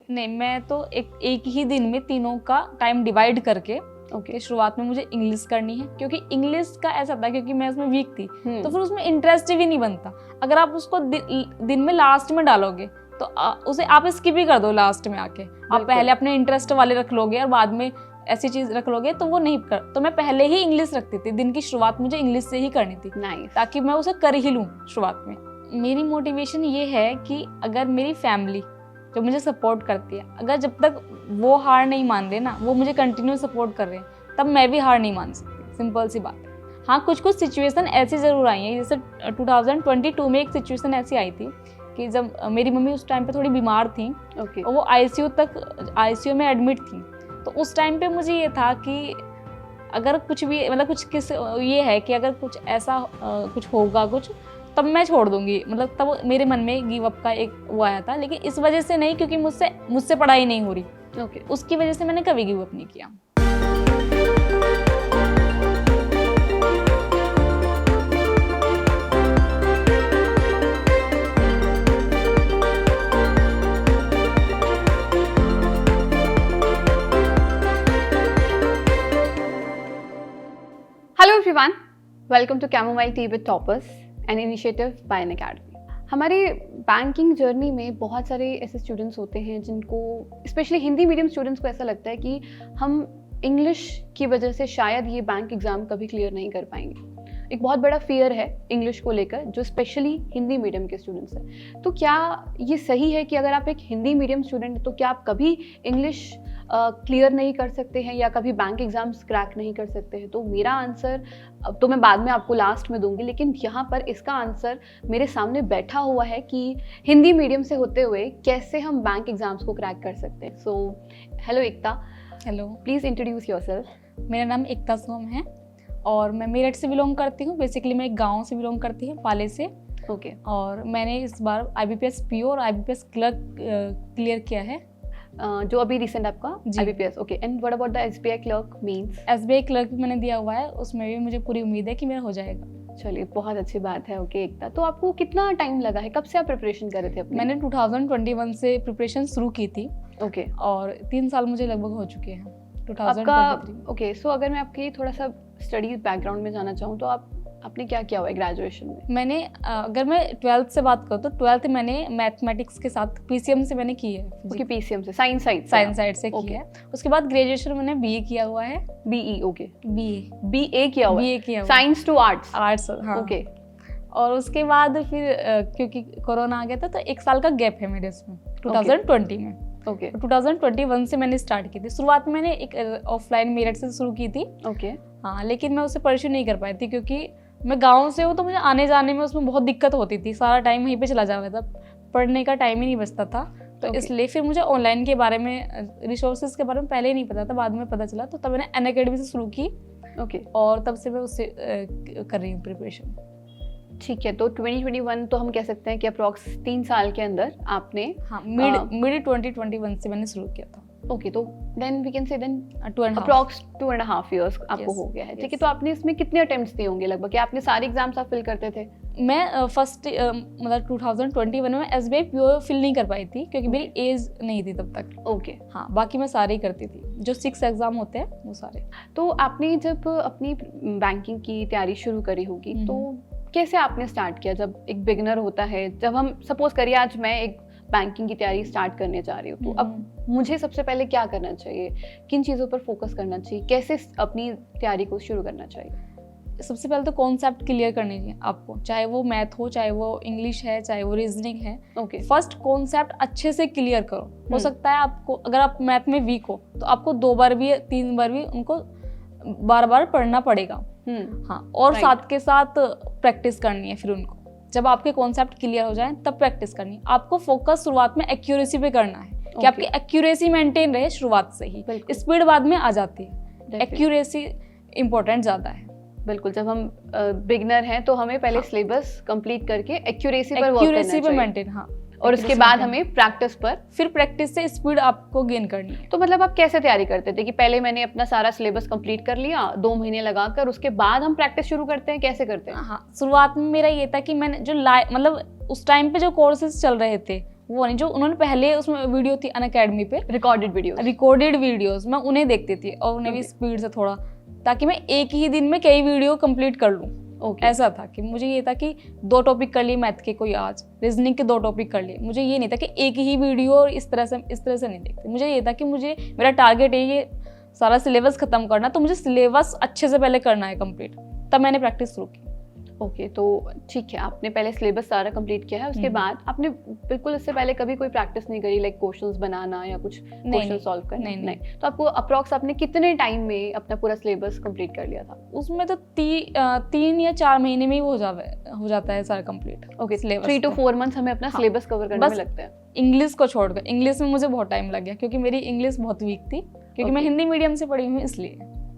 नहीं, मैं तो एक ही दिन में तीनों का टाइम डिवाइड करके ओके शुरुआत में मुझे इंग्लिश करनी है, क्योंकि इंग्लिश का ऐसा था क्योंकि मैं उसमें वीक थी तो फिर उसमें इंटरेस्ट भी नहीं बनता। अगर आप उसको दिन में लास्ट में डालोगे तो उसे आप स्किप ही कर दो लास्ट में आके। आप पहले अपने इंटरेस्ट वाले रख लोगे और बाद में ऐसी चीज रख लोगे तो वो नहीं कर। तो मैं पहले ही इंग्लिश रखती थी, दिन की शुरुआत मुझे इंग्लिश से ही करनी थी ताकि मैं उसे कर ही लूँ शुरुआत में। मेरी मोटिवेशन ये है कि अगर मेरी फैमिली जो मुझे सपोर्ट करती है, अगर जब तक वो हार नहीं मान रहे ना, वो मुझे कंटिन्यू सपोर्ट कर रहे हैं, तब मैं भी हार नहीं मान सकती। सिंपल सी बात है। हाँ, कुछ सिचुएशन ऐसी ज़रूर आई हैं, जैसे 2022 में एक सिचुएशन ऐसी आई थी कि जब मेरी मम्मी उस टाइम पे थोड़ी बीमार थी और वो आईसीयू में एडमिट थी। तो उस टाइम पे मुझे ये था कि अगर कुछ भी ये है कि अगर कुछ ऐसा कुछ होगा कुछ, तब मैं छोड़ दूंगी। मतलब तब मेरे मन में गिव अप का एक वो आया था, लेकिन इस वजह से नहीं क्योंकि मुझसे पढ़ाई नहीं हो रही। उसकी वजह से मैंने कभी गिव अप नहीं किया। Hello everyone, welcome to chamomile tea with toppers, an initiative by an academy. हमारी बैंकिंग जर्नी में बहुत सारे ऐसे स्टूडेंट्स होते हैं जिनको, स्पेशली हिंदी मीडियम स्टूडेंट्स को, ऐसा लगता है कि हम इंग्लिश की वजह से शायद ये बैंक एग्ज़ाम कभी क्लियर नहीं कर पाएंगे। एक बहुत बड़ा फियर है इंग्लिश को लेकर, जो स्पेशली हिंदी मीडियम के स्टूडेंट्स हैं। तो क्या ये सही है कि अगर आप एक हिंदी मीडियम स्टूडेंट हैं तो क्या आप कभी इंग्लिश क्लियर नहीं कर सकते हैं या कभी बैंक एग्जाम्स क्रैक नहीं कर सकते हैं? तो मेरा आंसर तो मैं बाद में आपको लास्ट में दूंगी, लेकिन यहाँ पर इसका आंसर मेरे सामने बैठा हुआ है कि हिंदी मीडियम से होते हुए कैसे हम बैंक एग्जाम्स को क्रैक कर सकते हैं। So hello Ekta. Hello, please introduce yourself. मेरा नाम एकता सोम है और मैं मेरठ से बिलोंग करती हूँ। बेसिकली मैं एक गाँव से बिलोंग करती हूँ, पाले से। ओके। और मैंने इस बार IBPS PO और IBPS क्लर्क क्लियर किया है, जो अभी रिसेंट आपका IBPS। Okay, and what about the SBI clerk means? SBI clerk मैंने दिया हुआ है, उसमें भी मुझे पूरी उम्मीद है कि मेरा हो जाएगा। चलिए, बहुत अच्छी बात है। ओके एकता, तो आपको कितना टाइम लगा है, कब से आप प्रिपरेशन कर रहे थे अपनी? मैंने 2021 से प्रिपरेशन शुरू की थी। ओके। और 3 साल मुझे लगभग हो चुके हैं 2023। आपका ओके, सो अगर मैं आपकी थोड़ा सा स्टडी बैकग्राउंड में जाना चाहूँ तो आपने क्या किया हुआ है ग्रेजुएशन में? मैंने अगर मैं 12th से बात करूँ तो 12th मैंने मैथमेटिक्स के साथ PCM से मैंने की है। ओके, PCM से साइंस साइड से की है। उसके बाद ग्रेजुएशन मैंने BA किया हुआ है। BE? ओके, BA किया हुआ है। Science to arts? आर्ट्स, हाँ। ओके। और उसके बाद फिर क्योंकि कोरोना आ गया था तो 1 साल का गैप है मेरे इसमें 2020 में। ओके। 2021 से मैंने स्टार्ट की थी। शुरुआत में मैंने एक ऑफलाइन मेरठ से शुरू की थी। ओके। हाँ, लेकिन मैं उसे परस्यू नहीं कर पाई थी क्योंकि मैं गांव से हूँ तो मुझे आने जाने में उसमें बहुत दिक्कत होती थी। सारा टाइम वहीं पे चला जाता था, पढ़ने का टाइम ही नहीं बचता था। तो इसलिए फिर मुझे ऑनलाइन के बारे में, रिसोर्सेज के बारे में पहले ही नहीं पता था, बाद में पता चला। तो तब मैंने अन अकेडमी से शुरू की। ओके। और तब से मैं उससे कर रही हूँ प्रिपरेशन। ठीक है, तो 2021 तो हम कह सकते हैं कि अप्रॉक्स 3 साल के अंदर आपने, हाँ, मिड 2021 से मैंने शुरू किया था। ओके, तो then we can say then approx 2.5 years आपको हो गया है। ठीक है, तो आपने इसमें कितने अटेम्प्ट्स दिए होंगे लगभग? क्या आपने सारे एग्जाम्स आप फिल करते थे? मैं फर्स्ट मतलब 2021 में SBI PO फिल नहीं कर पाई थी क्योंकि मेरी एज नहीं थी तब तक। ओके। हाँ, बाकी मैं सारे ही करती थी, जो 6 एग्जाम होते हैं वो सारे। तो आपने जब अपनी बैंकिंग की तैयारी शुरू करी होगी तो कैसे आपने स्टार्ट किया? जब एक बिगिनर होता है, जब हम सपोज करिए आज मैं एक बैंकिंग की तैयारी स्टार्ट करने जा रही हूँ, तो अब मुझे सबसे पहले क्या करना चाहिए? किन चीज़ों पर फोकस करना चाहिए? कैसे अपनी तैयारी को शुरू करना चाहिए? सबसे पहले तो कॉन्सेप्ट क्लियर करने चाहिए आपको, चाहे वो मैथ हो, चाहे वो इंग्लिश है, चाहे वो रीजनिंग है। ओके। फर्स्ट कॉन्सेप्ट अच्छे से क्लियर करो। हो सकता है आपको, अगर आप मैथ में वीक हो तो आपको 2 बार भी 3 बार भी उनको बार पढ़ना पड़ेगा। हाँ, और साथ के साथ प्रैक्टिस करनी है। फिर उनको जब आपके कॉन्सेप्ट क्लियर हो जाए तब प्रैक्टिस करनी है। आपको फोकस शुरुआत में एक्यूरेसी पे करना है कि आपकी एक्यूरेसी मेंटेन रहे शुरुआत से ही। स्पीड बाद में आ जाती है, एक्यूरेसी इंपॉर्टेंट ज्यादा है। बिल्कुल, जब हम बिगिनर हैं तो हमें पहले सिलेबस कंप्लीट करके एक्यूरेसी पर वर्क करना चाहिए। मेंटेन, हाँ। और उसके बाद हमें प्रैक्टिस पर, फिर प्रैक्टिस से स्पीड आपको गेन करनी है। तो मतलब आप कैसे तैयारी करते थे कि पहले मैंने अपना सारा सिलेबस कंप्लीट कर लिया 2 महीने लगाकर, उसके बाद हम प्रैक्टिस शुरू करते हैं? कैसे करते हैं? हाँ, शुरुआत में मेरा ये था कि मैंने जो मतलब उस टाइम पे जो कोर्सेज चल रहे थे वो नहीं, जो उन्होंने पहले उसमें वीडियो थी अनअकैडमी पे, रिकॉर्डेड वीडियोस मैं उन्हें देखती थी, और उन्हें भी स्पीड से थोड़ा, ताकि मैं एक ही दिन में कई वीडियो कंप्लीट कर लूँ। ऐसा था कि मुझे ये था कि 2 टॉपिक कर लिए मैथ के, कोई आज रीजनिंग के 2 टॉपिक कर लिए। मुझे ये नहीं था कि एक ही वीडियो और इस तरह से नहीं देखती। मुझे ये था कि मुझे मेरा टारगेट है ये सारा सिलेबस खत्म करना, तो मुझे सिलेबस अच्छे से पहले करना है कंप्लीट, तब मैंने प्रैक्टिस शुरू की। ओके, तो ठीक है, आपने पहले सिलेबस सारा कंप्लीट किया है, उसके बाद आपने बिल्कुल इससे पहले कभी कोई प्रैक्टिस नहीं करी, लाइक क्वेश्चंस बनाना या कुछ क्वेश्चन सॉल्व करना? नहीं। तो आपको अप्रॉक्स आपने कितने टाइम में अपना पूरा सिलेबस कंप्लीट कर लिया था? उसमें तो 3 या 4 महीने में ही हो जाता है सारा कंप्लीट। ओके, 3 to 4 मंथ्स हमें अपना सिलेबस कवर करने में लगता है। इंग्लिश को छोड़कर, इंग्लिश में मुझे बहुत टाइम लग गया, क्योंकि मेरी इंग्लिश बहुत वीक थी, क्योंकि मैं हिंदी मीडियम से पढ़ी हूँ इसलिए।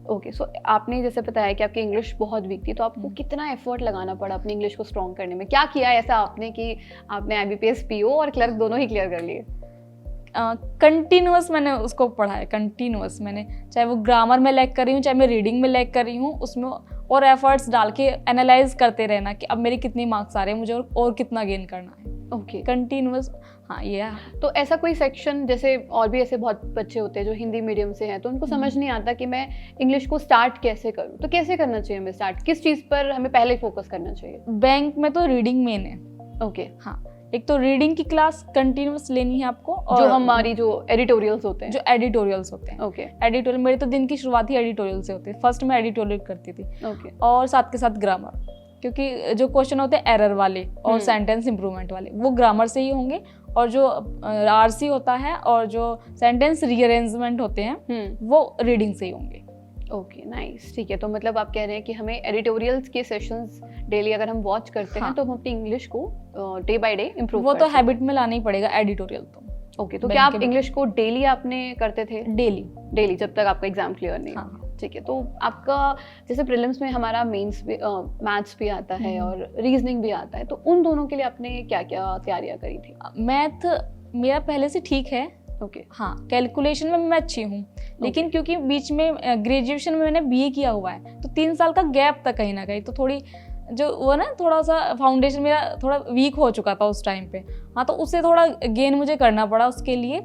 ओके, सो आपने जैसे बताया कि आपकी इंग्लिश बहुत वीक थी, तो आपको कितना एफर्ट लगाना पड़ा अपनी इंग्लिश को स्ट्रॉन्ग करने में? क्या किया ऐसा आपने कि आपने IBPS PO और क्लर्क दोनों ही क्लियर कर लिए? कंटिन्यूअस मैंने उसको पढ़ा है, कंटिन्यूअस मैंने, चाहे वो ग्रामर में लैग कर रही हूँ, चाहे मैं रीडिंग में लैग कर रही हूँ, उसमें और एफर्ट्स डाल के एनालाइज करते रहना कि अब मेरे कितनी मार्क्स आ रहे हैं, मुझे और कितना गेन करना है। Okay, continuous. हाँ, ये तो ऐसा कोई सेक्शन, जैसे और भी ऐसे बहुत बच्चे होते हैं जो हिंदी मीडियम से हैं, तो उनको समझ नहीं आता कि मैं इंग्लिश को स्टार्ट कैसे करूँ, तो कैसे करना चाहिए हमें स्टार्ट? किस चीज़ पर हमें पहले फोकस करना चाहिए? बैंक में तो रीडिंग मेन है। ओके, हाँ, एक तो रीडिंग की क्लास कंटिन्यूअस लेनी है आपको, और जो हमारी जो एडिटोरियल्स होते हैं। ओके, एडिटोरियल मेरी तो दिन की शुरुआत ही एडिटोरियल से होती है। फर्स्ट मैं एडिटोरियल करती थी। ओके, और साथ के साथ ग्रामर, क्योंकि जो क्वेश्चन होते हैं एरर वाले और सेंटेंस इंप्रूवमेंट वाले, वो ग्रामर से ही होंगे, और जो RC होता है और जो सेंटेंस रीअरेंजमेंट होते हैं वो रीडिंग से ही होंगे। ओके, नाइस, ठीक है। तो मतलब आप कह रहे हैं कि हमें एडिटोरियल्स के सेशंस डेली अगर हम वॉच करते हैं, तो हम अपनी इंग्लिश को डे बाय डे इम्प्रूव वो तो हैबिट में लाना ही पड़ेगा एडिटोरियल तो। ओके, तो क्या आप इंग्लिश को डेली आपने करते थे? डेली जब तक आपका एग्जाम क्लियर नहीं? हाँ। ठीक है, तो आपका जैसे प्रीलिम्स में हमारा मेंस भी मैथ्स भी आता है और रीजनिंग भी आता है, तो उन दोनों के लिए आपने क्या क्या तैयारियां करी थी? मैथ मेरा पहले से ठीक है। ओके, हाँ, कैलकुलेशन में मैं अच्छी हूँ, लेकिन क्योंकि बीच में ग्रेजुएशन में मैंने BA किया हुआ है, तो 3 साल का गैप था कहीं ना कहीं, तो थोड़ी जो वो ना थोड़ा सा फाउंडेशन मेरा थोड़ा वीक हो चुका था उस टाइम पे। हाँ, तो उससे थोड़ा गेन मुझे करना पड़ा उसके लिए।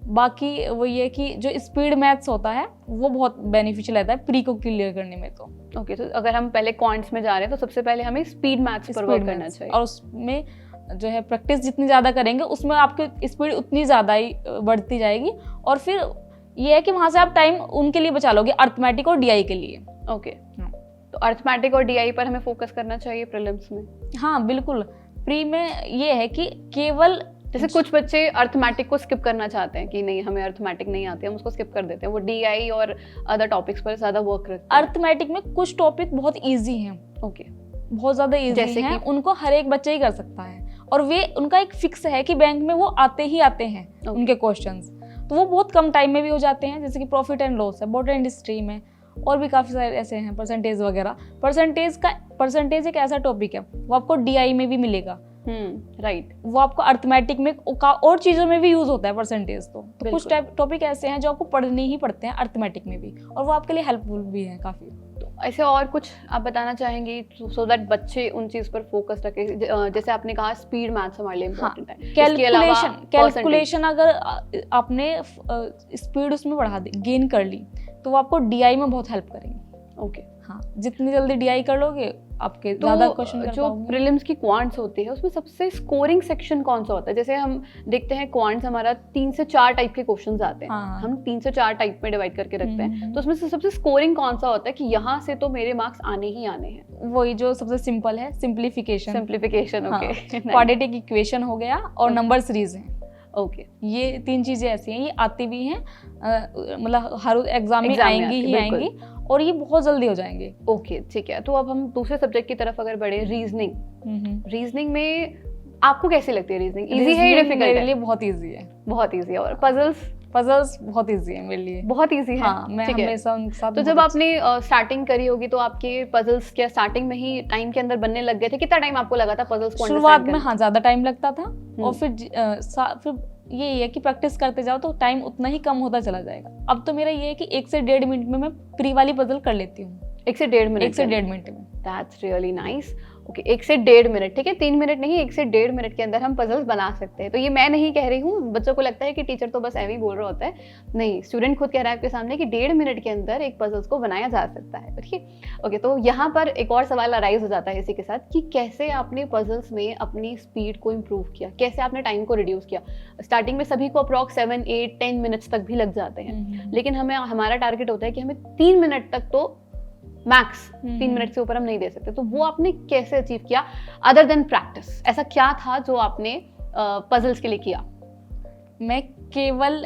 बाकी वो ये कि जो स्पीड मैथ्स होता है वो बहुत बेनिफिशियल रहता है प्री को क्लियर करने में। तो ओके, तो अगर हम पहले क्वांट्स में जा रहे हैं, तो सबसे पहले हमें स्पीड मैथ्स पर वर्क करना चाहिए, और उसमें जो है प्रैक्टिस जितनी ज़्यादा करेंगे उसमें आपकी स्पीड उतनी ज़्यादा ही बढ़ती जाएगी। और फिर ये है कि वहाँ से आप टाइम उनके लिए बचा लोगे, अर्थमेटिक और DI के लिए। ओके, तो अर्थमेटिक और DI पर हमें फोकस करना चाहिए प्रीलिम्स में? हाँ बिल्कुल, प्री में ये है कि केवल जैसे कुछ बच्चे अर्थमेटिक को स्किप करना चाहते हैं कि नहीं हमें अर्थमेटिक नहीं आती, हम उसको स्किप कर देते हैं, वो DI और अदर टॉपिक्स पर ज़्यादा वर्क करते हैं। अर्थमेटिक में कुछ टॉपिक बहुत ईजी हैं। ओके, बहुत ज़्यादा ईजी हैं, उनको हर एक बच्चा ही कर सकता है, और वे उनका एक फिक्स है कि बैंक में वो आते ही आते हैं उनके क्वेश्चंस, तो वो बहुत कम टाइम में भी हो जाते हैं। जैसे कि प्रॉफिट एंड लॉस है, बॉटम इंडस्ट्री में, और भी काफ़ी सारे ऐसे हैं, परसेंटेज वगैरह। परसेंटेज एक ऐसा टॉपिक है वो आपको DI में भी मिलेगा। राइट, वो आपको अर्थमेटिक में और चीज़ों में भी यूज होता है परसेंटेज। तो कुछ टॉपिक ऐसे हैं जो आपको पढ़ने ही पड़ते हैं अर्थमेटिक में भी, और वो आपके लिए हेल्पफुल भी हैं काफ़ी। तो ऐसे और कुछ आप बताना चाहेंगे सो दैट बच्चे उन चीज़ पर फोकस रखें? जैसे आपने कहा स्पीड मैथ्स हमारे लिए इम्पोर्टेंट है। कैलकुलेशन अगर आपने स्पीड उसमें बढ़ा दी, गेन कर ली, तो वो आपको DI में बहुत हेल्प करेंगे। ओके, हाँ, जितनी जल्दी DI कर लोगे आपके ज़्यादा क्वेश्चन कर जो प्रीलिम्स की क्वांट्स होती है उसमें सबसे स्कोरिंग सेक्शन कौन सा होता है? जैसे हम देखते हैं क्वांट्स हमारा 3 से 4 टाइप के क्वेश्चंस आते हैं। हाँ। हम 3 से 4 टाइप में डिवाइड करके रखते हैं, तो उसमें से सबसे स्कोरिंग कौन सा होता है कि यहाँ से तो मेरे मार्क्स आने ही आने हैं? वही जो सबसे सिंपल है, सिंप्लीफिकेशन। ओके, क्वाड्रेटिक इक्वेशन हो गया, और नंबर सीरीज है। ओके, ये 3 चीजें ऐसी हैं, ये आती भी हैं, मतलब हर एग्जाम में आएंगी, और ये बहुत जल्दी हो जाएंगे। ओके, ठीक है। तो अब हम दूसरे सब्जेक्ट की तरफ अगर बढ़े, रीजनिंग में आपको कैसी लगती है? रीजनिंग इजी है या डिफिकल्ट है? मेरे लिए बहुत इजी है। बहुत इजी है। और पजल्स बहुत इजी है मेरे लिए। बहुत इजी है। हाँ, मैं हमेशा उनके साथ। तो जब आपने स्टार्टिंग करी होगी तो आपके पजल्स क्या स्टार्टिंग में ही टाइम के अंदर बनने लग गए थे? कितना टाइम आपको लगा था पजल्स को? शुरुआत में हाँ ज़्यादा टाइम लगता था, और फिर ये है कि प्रैक्टिस करते जाओ तो टाइम उतना ही कम होता चला जाएगा। अब तो मेरा ये है कि 1 से 1.5 मिनट में मैं प्री वाली पजल कर लेती हूँ। 1 से 1.5 मिनट? 1 से 1.5 मिनट में। That's really nice. ओके 1 से 1.5 मिनट, ठीक है, 3 मिनट नहीं, 1 से 1.5 मिनट के अंदर हम पजल्स बना सकते हैं। तो ये मैं नहीं कह रही हूँ, बच्चों को लगता है कि टीचर तो बस ऐਵੇਂ ही बोल रहा होता है, नहीं, स्टूडेंट खुद कह रहा है आपके सामने कि 1.5 मिनट के अंदर एक पजल्स को बनाया जा सकता है, ठीक है। ओके, तो यहाँ पर एक और सवाल अराइज हो जाता है इसी के साथ कि कैसे आपने पजल्स में अपनी स्पीड को इम्प्रूव किया, कैसे आपने टाइम को रिड्यूस किया। स्टार्टिंग में सभी को अप्रॉक्स 7, 8, 10 मिनट्स तक भी लग जाते हैं, लेकिन हमारा टारगेट होता है कि हमें 3 मिनट तक तो मैक्स 3 मिनट से ऊपर हम नहीं दे सकते। तो वो आपने कैसे अचीव किया अदर देन प्रैक्टिस? ऐसा क्या था जो आपने पजल्स के लिए किया? मैं केवल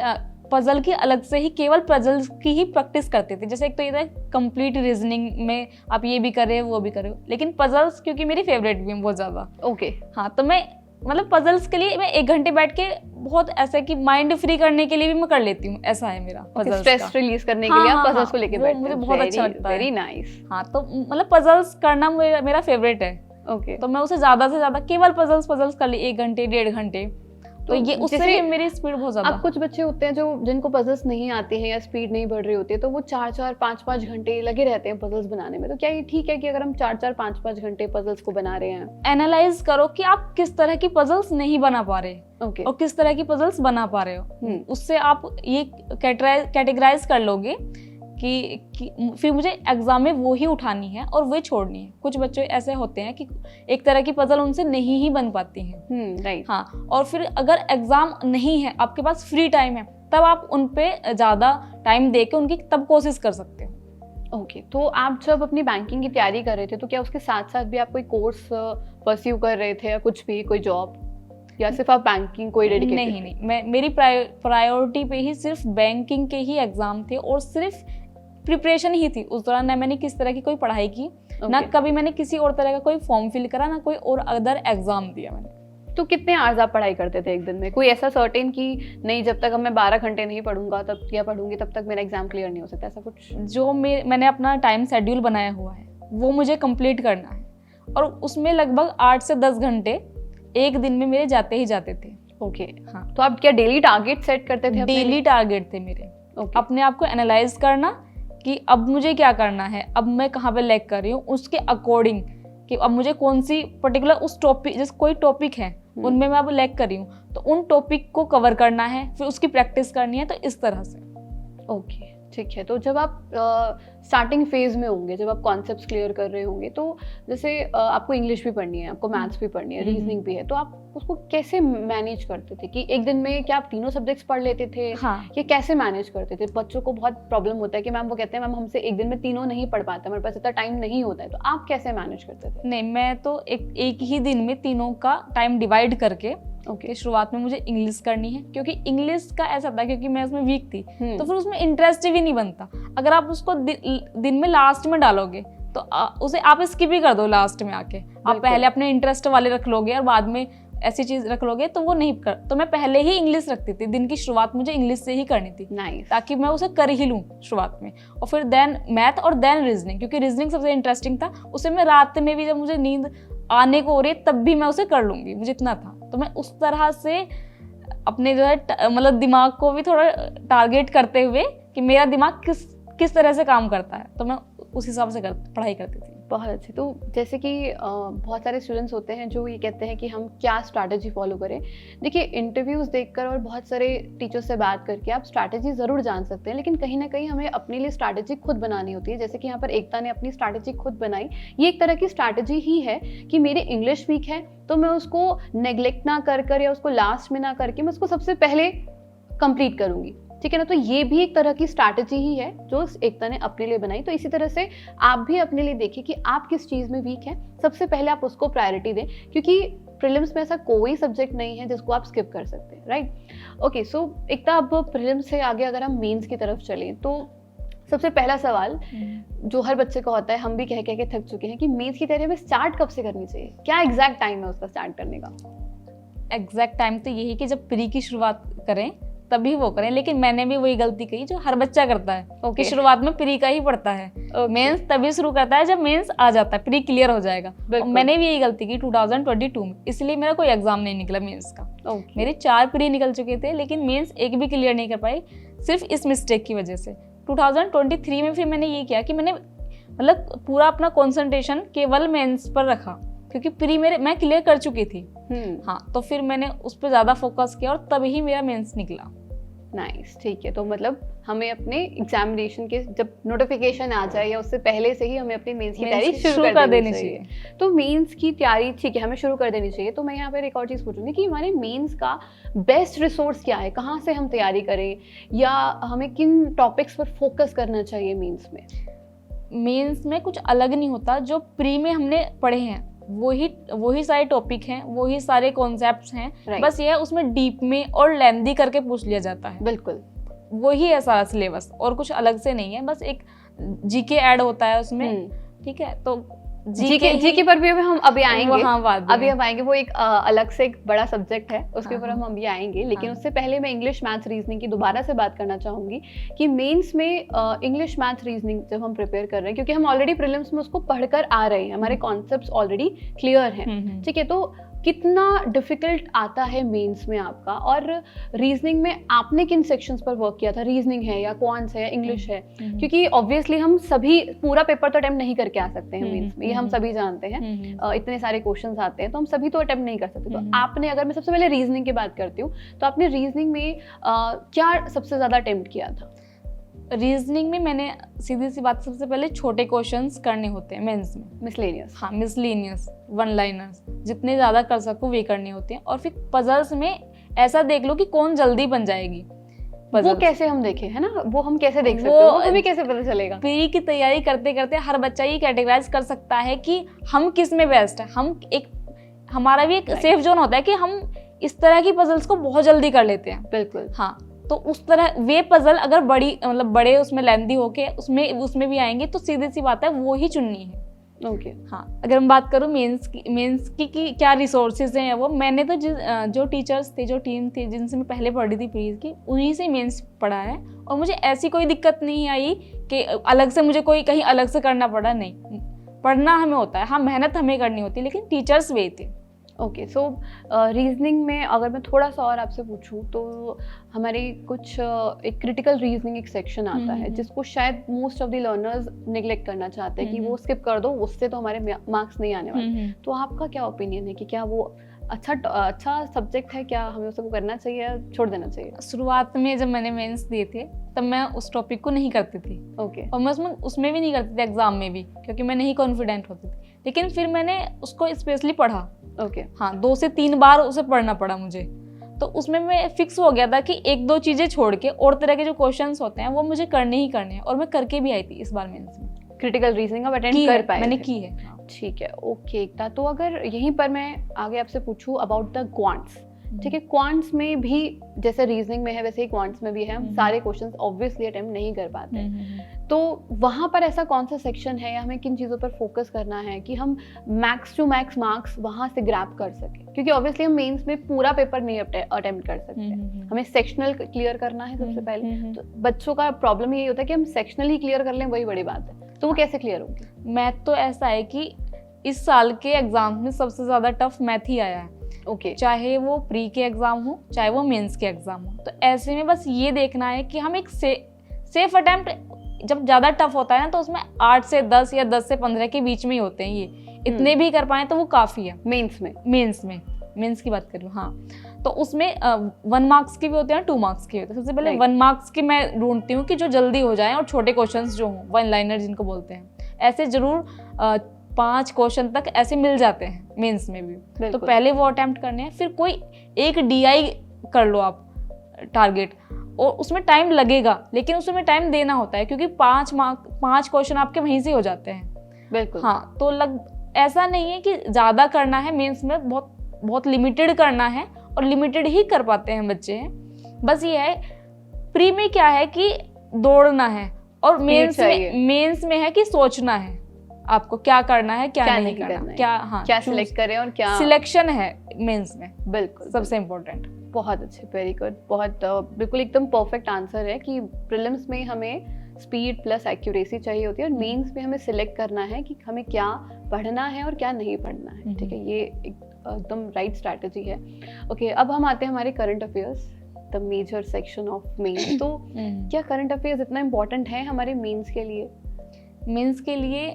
पजल की अलग से ही केवल पजल्स की ही प्रैक्टिस करती थी। जैसे एक तो ये था कंप्लीट रीजनिंग में आप ये भी कर रहे हो वो भी कर रहे हो, लेकिन पजल्स क्योंकि मेरी फेवरेट भी है बहुत ज़्यादा। ओके हाँ, तो मैं मतलब पजल्स के लिए मैं 1 घंटे बैठ के बहुत ऐसा कि माइंड फ्री करने के लिए भी मैं कर लेती हूँ, ऐसा है मेरा पजल्स स्ट्रेस का। रिलीज करने के लिए आप पजल्स को लेके बैठते हैं, मुझे बहुत अच्छा लगता है। Very nice. हाँ, तो मतलब पजल्स करना मेरा फेवरेट है। ओके, तो मैं उसे ज़्यादा से ज़्यादा केवल पजल्स कर ली 1 घंटे 1.5 घंटे, तो ये उससे भी मेरी स्पीड बहुत ज़्यादा। अब कुछ बच्चे होते हैं जो जिनको पजल्स नहीं आते हैं या स्पीड नहीं बढ़ रही होती है, तो वो 4-4, 5-5 घंटे लगे रहते हैं पजल्स बनाने में। तो क्या ये ठीक है कि अगर हम 4-4, 5-5 घंटे पजल्स को बना रहे हैं? एनालाइज करो कि आप किस तरह की पजल्स नहीं बना पा रहे ओके, और किस तरह की पजल्स बना पा रहे हो। उससे आप ये कैटेगराइज कर लोगे कि फिर मुझे एग्जाम में वो ही उठानी है और वो छोड़नी है। कुछ बच्चे ऐसे होते हैं कि एक तरह की पजल उनसे नहीं ही बन पाती है। राइट। हाँ, और फिर अगर एग्जाम नहीं है, आपके पास फ्री टाइम है, तब आप उन पे ज़्यादा टाइम दे के उनकी तब कोशिश कर सकते हो। ओके, तो आप जब अपनी बैंकिंग की तैयारी कर रहे थे तो क्या उसके साथ साथ भी आप कोई कोर्स परस्यू कर रहे थे या कुछ भी, कोई जॉब, या सिर्फ आप बैंकिंग को ही डेडिकेटेड? नहीं, मेरी प्रायोरिटी पे ही सिर्फ बैंकिंग के ही एग्जाम थे और सिर्फ प्रिपरेशन ही थी। उस दौरान ना मैंने किस तरह की कोई पढ़ाई की, ना कभी मैंने किसी और तरह का कोई फॉर्म फिल करा, ना कोई और अदर एग्जाम दिया मैंने। तो कितने आवर्स आप पढ़ाई करते थे एक दिन में? कोई ऐसा सर्टेन कि नहीं, जब तक मैं 12 घंटे नहीं पढ़ूंगा तब या पढ़ूंगी तब तक मेरा एग्जाम क्लियर नहीं हो सकता, ऐसा कुछ? जो मैंने अपना टाइम शेड्यूल बनाया हुआ है वो मुझे कंप्लीट करना है, और उसमें लगभग 8 से 10 घंटे एक दिन में मेरे जाते ही जाते थे। ओके, हाँ। तो आप क्या डेली टारगेट सेट करते थे? डेली टारगेट थे मेरे। अपने आप को एनालाइज करना कि अब मुझे क्या करना है, अब मैं कहाँ पे लैग कर रही हूँ, उसके अकॉर्डिंग कि अब मुझे कौन सी पर्टिकुलर उस टॉपिक, जैसे कोई टॉपिक है उनमें मैं अब लैग कर रही हूँ, तो उन टॉपिक को कवर करना है, फिर उसकी प्रैक्टिस करनी है, तो इस तरह से। ओके, ठीक है। तो जब आप स्टार्टिंग फेज में होंगे, जब आप कॉन्सेप्ट्स क्लियर कर रहे होंगे, तो जैसे आपको इंग्लिश भी पढ़नी है, आपको मैथ्स भी पढ़नी है, रीजनिंग भी है, तो आप उसको कैसे मैनेज करते थे? कि एक दिन में क्या आप तीनों सब्जेक्ट्स पढ़ लेते थे? हाँ। ये कैसे मैनेज करते थे? बच्चों को बहुत प्रॉब्लम होता है कि मैम, वो कहते हैं मैम हमसे एक दिन में तीनों नहीं पढ़ पाते, हमारे पास इतना टाइम नहीं होता है। तो आप कैसे मैनेज करते थे? नहीं, मैं तो एक ही दिन में तीनों का टाइम डिवाइड करके, ओके, शुरुआत में मुझे इंग्लिश करनी है, क्योंकि इंग्लिश का ऐसा था क्योंकि मैं उसमें वीक थी, तो फिर उसमें इंटरेस्ट भी नहीं बनता। अगर आप उसको दिन में लास्ट में डालोगे तो उसे आप स्किप ही कर दो लास्ट में आके। आप पहले अपने इंटरेस्ट वाले रख लोगे और बाद में ऐसी चीज रख लोगे तो वो नहीं कर। तो मैं पहले ही इंग्लिश रखती थी, दिन की शुरुआत मुझे इंग्लिश से ही करनी थी, ताकि मैं उसे कर ही लूँ शुरुआत में, और फिर देन मैथ और देन रीजनिंग, क्योंकि रीजनिंग सबसे इंटरेस्टिंग था। उसे मैं रात में भी जब मुझे नींद आने को हो रही है तब भी मैं उसे कर लूंगी, मुझे इतना था। तो मैं उस तरह से अपने जो है मतलब दिमाग को भी थोड़ा टारगेट करते हुए कि मेरा दिमाग किस तरह से काम करता है, तो मैं उस हिसाब से पढ़ाई करती थी। बहुत अच्छे। तो जैसे कि बहुत सारे स्टूडेंट्स होते हैं जो ये कहते हैं कि हम क्या स्ट्रैटेजी फॉलो करें। देखिए, इंटरव्यूज़ देखकर और बहुत सारे टीचर्स से बात करके आप स्ट्रैटेजी ज़रूर जान सकते हैं, लेकिन कहीं ना कहीं हमें अपने लिए स्ट्रैटेजी खुद बनानी होती है। जैसे कि यहाँ पर एकता ने अपनी स्ट्रैटेजी खुद बनाई। ये एक तरह की स्ट्रैटेजी ही है कि मेरी इंग्लिश वीक है तो मैं उसको नेग्लेक्ट ना कर या उसको लास्ट में ना करके मैं उसको सबसे पहले कंप्लीट करूँगी, ठीक है ना। तो ये भी एक तरह की स्ट्रैटेजी ही है जो एकता ने अपने लिए बनाई। तो इसी तरह से आप भी अपने लिए देखिए कि आप किस चीज़ में वीक हैं, सबसे पहले आप उसको प्रायोरिटी दें, क्योंकि प्रीलिम्स में ऐसा कोई सब्जेक्ट नहीं है जिसको आप स्किप कर सकते हैं, राइट। ओके, सो एकता, अब प्रीलिम्स से आगे अगर हम मेंस की तरफ चलें तो सबसे पहला सवाल जो हर बच्चे का होता है, हम भी कह के थक चुके हैं कि मेंस की तैयारी हमें स्टार्ट कब से करनी चाहिए? क्या एग्जैक्ट टाइम है उसका स्टार्ट करने का? एग्जैक्ट टाइम तो यही कि जब प्री की शुरुआत करें तभी वो करें, लेकिन मैंने भी वही गलती की जो हर बच्चा करता है कि शुरुआत में प्री का ही पढ़ता है। मेंस तभी शुरू करता है जब मेंस आ जाता है, प्री क्लियर हो जाएगा। मैंने भी यही गलती की 2022 में, इसलिए मेरा कोई एग्जाम नहीं निकला मेंस का। मेरे 4 प्री निकल चुके थे लेकिन मेंस एक भी क्लियर नहीं कर पाई, सिर्फ इस मिस्टेक की वजह से। 2023 में फिर मैंने ये किया कि मैंने मतलब पूरा अपना कॉन्सेंट्रेशन केवल मेंस पर रखा, क्योंकि प्री मैं क्लियर कर चुकी थी। हाँ, तो फिर मैंने उस पर ज़्यादा फोकस किया और तभी मेरा मेंस निकला। नाइस, ठीक है। तो मतलब हमें अपने एग्जामिनेशन के जब नोटिफिकेशन आ जाए या उससे पहले से ही हमें अपनी मेंस की तैयारी शुरू कर देनी चाहिए। तो मेंस की तैयारी ठीक है, हमें शुरू कर देनी चाहिए। तो मैं यहाँ पर एक और चीज़ पूछूंगी कि हमारे मेंस का बेस्ट रिसोर्स क्या है, कहाँ से हम तैयारी करें, या हमें किन टॉपिक्स पर फोकस करना चाहिए मेंस में? मेंस में कुछ अलग नहीं होता, जो प्री में हमने पढ़े हैं वही सारे टॉपिक हैं, वही सारे कॉन्सेप्ट्स हैं। बस ये है उसमें डीप में और लेंथी करके पूछ लिया जाता है। बिल्कुल वही है सारा सिलेबस, और कुछ अलग से नहीं है। बस एक जीके ऐड होता है उसमें, ठीक है। तो जीके पर भी हम अभी आएंगे। हाँ, अभी हम आएंगे, वो एक अलग से एक बड़ा सब्जेक्ट है, उसके ऊपर हम अभी आएंगे। लेकिन उससे पहले मैं इंग्लिश मैथ्स रीजनिंग की दोबारा से बात करना चाहूंगी कि मेंस में इंग्लिश मैथ्स रीजनिंग जब हम प्रिपेयर कर रहे हैं, क्योंकि हम ऑलरेडी प्रीलिम्स में उसको पढ़कर आ रहे हैं, हमारे कॉन्सेप्ट्स ऑलरेडी क्लियर हैं, ठीक है। तो कितना डिफिकल्ट आता है मेंस में आपका, और रीजनिंग में आपने किन सेक्शंस पर वर्क किया था? रीजनिंग है या क्वांट्स है या इंग्लिश है? क्योंकि ऑब्वियसली हम सभी पूरा पेपर तो अटेम्प्ट नहीं करके आ सकते हैं मेंस में, ये हम सभी जानते हैं। इतने सारे क्वेश्चंस आते हैं तो हम सभी तो अटेम्प्ट नहीं कर सकते। तो आपने, अगर मैं सबसे पहले रीजनिंग की बात करती हूँ, तो आपने रीजनिंग में क्या सबसे ज्यादा अटेम्प्ट किया था? रीजनिंग में मैंने सीधी सी बात, सबसे पहले छोटे क्वेश्चंस करने होते हैं मेंस में, मिसलेनियस। हाँ, मिसलेनियस, वन लाइनर्स, जितने ज़्यादा कर सको वे करने होते हैं। और फिर पजल्स में ऐसा देख लो कि कौन जल्दी बन जाएगी। वो कैसे हम देखें, है ना, वो हम कैसे देख सकते हैं, वो हमें कैसे पता चलेगा? प्री की तैयारी करते करते हर बच्चा ये कैटेगराइज कर सकता है कि हम किस में बेस्ट है। हमारा भी एक सेफ जोन होता है कि हम इस तरह की पजल्स को बहुत जल्दी कर लेते हैं। बिल्कुल, हाँ। तो उस तरह वे पजल अगर बड़े उसमें लेंदी होके उसमें भी आएंगे, तो सीधी सी बात है वो ही चुननी है। ओके। हाँ, अगर मैं बात करूँ मेंस की क्या रिसोर्सेज हैं, वो मैंने तो जो टीचर्स थे, जो टीम थी, जिनसे मैं पहले पढ़ी थी प्री की, उन्हीं से मेंस पढ़ा है। और मुझे ऐसी कोई दिक्कत नहीं आई कि अलग से मुझे कोई कहीं अलग से करना पड़ा। नहीं, पढ़ना हमें होता है, हाँ, मेहनत हमें करनी होती है, लेकिन टीचर्स वे थे। ओके। सो रीजनिंग में अगर मैं थोड़ा सा और आपसे पूछूं, तो हमारे कुछ एक क्रिटिकल रीजनिंग एक सेक्शन आता है, जिसको शायद most of the learners neglect करना चाहते हैं कि वो स्किप कर दो, उससे तो हमारे मार्क्स नहीं आने वाले। तो आपका क्या ओपिनियन है कि क्या वो अच्छा सब्जेक्ट है, क्या हमें उसको करना चाहिए या छोड़ देना चाहिए? शुरुआत में जब मैंने मेंस दिए थे तब मैं उस टॉपिक को नहीं करती थी। ओके। और मैं उसमें भी नहीं करती थी, एग्जाम में भी, क्योंकि मैं नहीं कॉन्फिडेंट होती थी। लेकिन फिर मैंने उसको स्पेशली पढ़ा। ओके। हाँ, 2 से 3 बार उसे पढ़ना पड़ा मुझे। तो उसमें मैं फिक्स हो गया था कि 1-2 चीजें छोड़ के और तरह के जो क्वेश्चंस होते हैं वो मुझे करने ही करने हैं। और मैं करके भी आई थी इस बार मेंस में। क्रिटिकल रीजनिंग आप अटेंड कर पाए? मैंने की है। ठीक है, ओके एकता। तो अगर यहीं पर मैं आगे आपसे पूछूं अबाउट द क्वांट्स, ठीक है, क्वांट्स में भी जैसे रीजनिंग में है वैसे ही क्वांट्स में भी है, हम सारे क्वेश्चंस ऑब्वियसली अटेम्प्ट नहीं कर पाते। तो वहाँ पर ऐसा कौन सा सेक्शन है या हमें किन चीज़ों पर फोकस करना है कि हम मैक्स टू मैक्स मार्क्स वहाँ से ग्रैब कर सकें? क्योंकि ऑब्वियसली हम मेंस में पूरा पेपर नहीं अटेम्प्ट कर सकते, हमें सेक्शनल क्लियर करना है सबसे पहले। तो बच्चों का प्रॉब्लम यही होता है कि हम सेक्शनल ही क्लियर कर लें, वही बड़ी बात है। तो वो कैसे क्लियर होगी? मैथ तो ऐसा है कि इस साल के एग्जाम में सबसे ज़्यादा टफ मैथ ही आया है। ओके। चाहे वो प्री के एग्जाम हो, चाहे वो मेंस के एग्जाम हो। तो ऐसे में बस ये देखना है कि हम एक सेफ अटेम्प्ट, जब ज़्यादा टफ होता है ना, तो उसमें 8 से 10 या 10 से 15 के बीच में ही होते हैं। ये इतने भी कर पाए तो वो काफ़ी है। मेंस की बात करूँ, हाँ। तो उसमें 1 मार्क्स के भी होते हैं, 2 मार्क्स के होते हैं। सबसे पहले 1 मार्क्स के मैं ढूंढती हूँ कि जो जल्दी हो जाए और छोटे क्वेश्चंस जो हों, वन लाइनर जिनको बोलते हैं। ऐसे जरूर 5 क्वेश्चन तक ऐसे मिल जाते हैं मेंस में भी। तो पहले वो अटेम्प्ट करने हैं, फिर कोई एक DI कर लो आप टारगेट, और उसमें टाइम लगेगा, लेकिन उसमें टाइम देना होता है, क्योंकि 5 क्वेश्चन आपके वहीं से हो जाते हैं। बिल्कुल। हाँ, तो ऐसा नहीं है कि ज़्यादा करना है मेंस में, बहुत लिमिटेड करना है, और लिमिटेड ही कर पाते हैं बच्चे। बस ये है, प्री में क्या है कि दौड़ना है, और मेंस में है कि सोचना है आपको क्या करना है, क्या नहीं करना, क्या सिलेक्ट करें और क्या सिलेक्शन है मेंस में। बिल्कुल, सबसे इम्पोर्टेंट। बहुत अच्छे, वेरी गुड। बहुत बिल्कुल एकदम परफेक्ट आंसर है कि प्रीलिम्स में हमें स्पीड प्लस एक्यूरेसी चाहिए होती है, और मेंस में हमें सिलेक्ट करना है कि हमें क्या पढ़ना है और क्या नहीं पढ़ना है। ठीक है, ये एकदम राइट स्ट्रैटेजी है। ओके, अब हम आते हैं हमारे current affairs, the major section of mains. तो क्या करंट अफेयर्स इतना इम्पोर्टेंट है हमारे मेंस के लिए? मेंस के लिए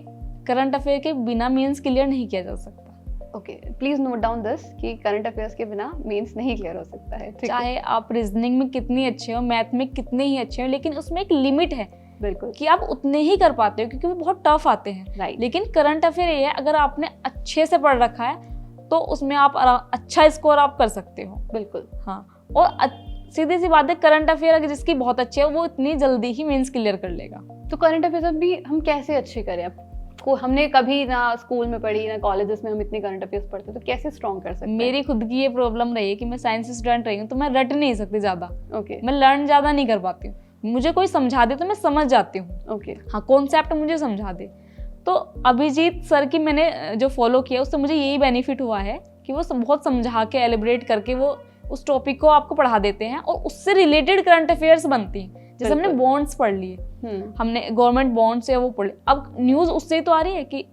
करंट अफेयर के बिना मेंस क्लियर नहीं किया जा सकता। Okay, please note down this कि करंट अफेयर्स के बिना मेंस नहीं क्लियर हो सकता है, ठीक है? चाहे आप रीजनिंग में कितनी अच्छे हो, मैथ में कितने ही अच्छे हो, लेकिन उसमें एक लिमिट है बिल्कुल, कि आप उतने ही कर पाते हो, क्योंकि वो बहुत टफ आते हैं। राइट। लेकिन करंट अफेयर ये है, अगर आपने अच्छे से पढ़ रखा है तो उसमें आप अच्छा स्कोर आप कर सकते हो। बिल्कुल, हाँ, और सीधी सी बात है, करंट अफेयर अगर जिसकी बहुत अच्छी है वो इतनी जल्दी ही मेंस क्लियर कर लेगा। तो करंट अफेयर्स भी हम कैसे अच्छे करें? अब को हमने कभी ना स्कूल में पढ़ी ना कॉलेजेस में हम इतनी करंट अफेयर्स पढ़ते, तो कैसे स्ट्रॉन्ग कर सकते हैं? मेरी खुद की ये प्रॉब्लम रही है कि मैं साइंस स्टूडेंट रही हूँ, तो मैं रट नहीं सकती ज़्यादा। ओके, मैं लर्न ज़्यादा नहीं कर पाती हूँ। मुझे कोई समझा दे तो मैं समझ जाती हूँ। ओके, हाँ, कॉन्सेप्ट मुझे समझा दे। तो अभिजीत सर की मैंने जो फॉलो किया उससे मुझे यही बेनिफिट हुआ है कि वो बहुत समझा के एलिब्रेट करके वो उस टॉपिक को आपको पढ़ा देते हैं और उससे रिलेटेड करंट अफेयर्स बनती हैं। जैसे हमने बॉन्ड्स पढ़ लिए, हमने गवर्नमेंट बॉन्ड्स है वो पढ़ लिए, अब न्यूज़ उससे ही तो आ रही है कि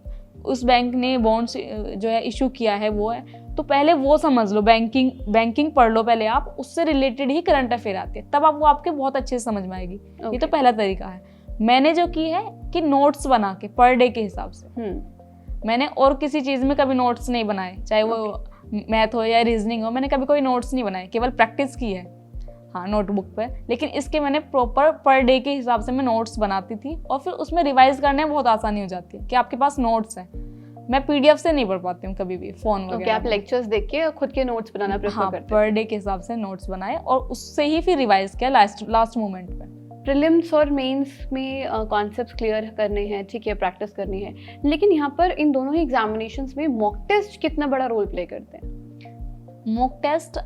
उस बैंक ने बॉन्ड्स जो है इशू किया है, वो है, तो पहले वो समझ लो, बैंकिंग पढ़ लो पहले आप, उससे रिलेटेड ही करंट अफेयर आते हैं, तब आप वो आपके बहुत अच्छे से समझ में आएगी। ये तो पहला तरीका है। मैंने जो की है कि नोट्स बना के पर डे के हिसाब से, मैंने और किसी चीज़ में कभी नोट्स नहीं बनाए, चाहे वो मैथ हो या रीजनिंग हो, मैंने कभी कोई नोट्स नहीं बनाए, केवल प्रैक्टिस की है हाँ नोटबुक पे। लेकिन इसके मैंने प्रॉपर पर डे के हिसाब से मैं नोट्स बनाती थी और फिर उसमें रिवाइज करने में बहुत आसानी हो जाती है कि आपके पास नोट्स हैं। मैं पीडीएफ से नहीं पढ़ पाती हूँ कभी भी फोन वगैरह। ओके, आप लेक्चर्स देख के खुद के नोट्स बनाना प्रेफर करते हैं? पर डे के हिसाब से नोट्स बनाए और उससे ही फिर रिवाइज किया लास्ट मोमेंट पे। प्रीलिम्स और मेंस में कॉन्सेप्ट्स क्लियर करने हैं, ठीक है, प्रैक्टिस करनी है, लेकिन यहाँ पर इन दोनों ही एग्जामिनेशंस में मॉक टेस्ट कितना बड़ा रोल प्ले करते हैं? मॉक टेस्ट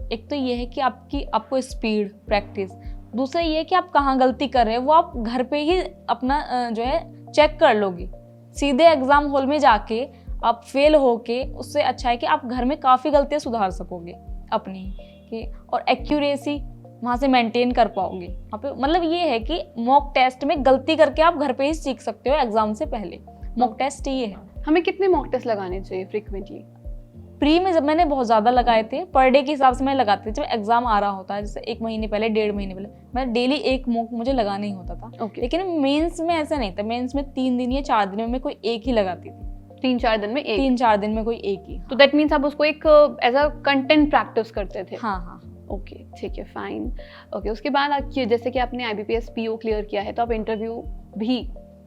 एक तो ये है कि आपको स्पीड प्रैक्टिस, दूसरा ये है कि आप कहाँ गलती कर रहे हैं वो आप घर पे ही अपना जो है चेक कर लोगे। सीधे एग्जाम हॉल में जाके आप फेल होके, उससे अच्छा है कि आप घर में काफ़ी गलतियाँ सुधार सकोगे अपनी कि, और एक्यूरेसी वहाँ से मेंटेन कर पाओगे वहाँ पे। मतलब ये है कि मॉक टेस्ट में गलती करके आप घर पे ही सीख सकते हो एग्जाम से पहले। मॉक टेस्ट ये है। हमें कितने मॉक टेस्ट लगाने चाहिए फ्रीक्वेंटली? प्री में जब मैंने बहुत ज़्यादा लगाए थे, पर डे के हिसाब से मैं लगाती थी। जब एग्जाम आ रहा होता है, जैसे 1 महीने पहले, 1.5 महीने पहले, मैं डेली एक मॉक मुझे लगाना ही होता था। Okay. लेकिन मेंस में ऐसा नहीं था। मेंस में 3 दिन या 4 दिन में मैं कोई एक ही लगाती थी। 3-4 दिन में एक? 3-4 दिन में कोई एक ही। तो दैट मीन्स आप उसको एक एज अ कंटेंट प्रैक्टिस करते थे? हाँ हाँ। ओके, ठीक है, फाइन। ओके, उसके बाद आप जैसे कि आपने IBPS PO क्लियर किया है, तो आप इंटरव्यू भी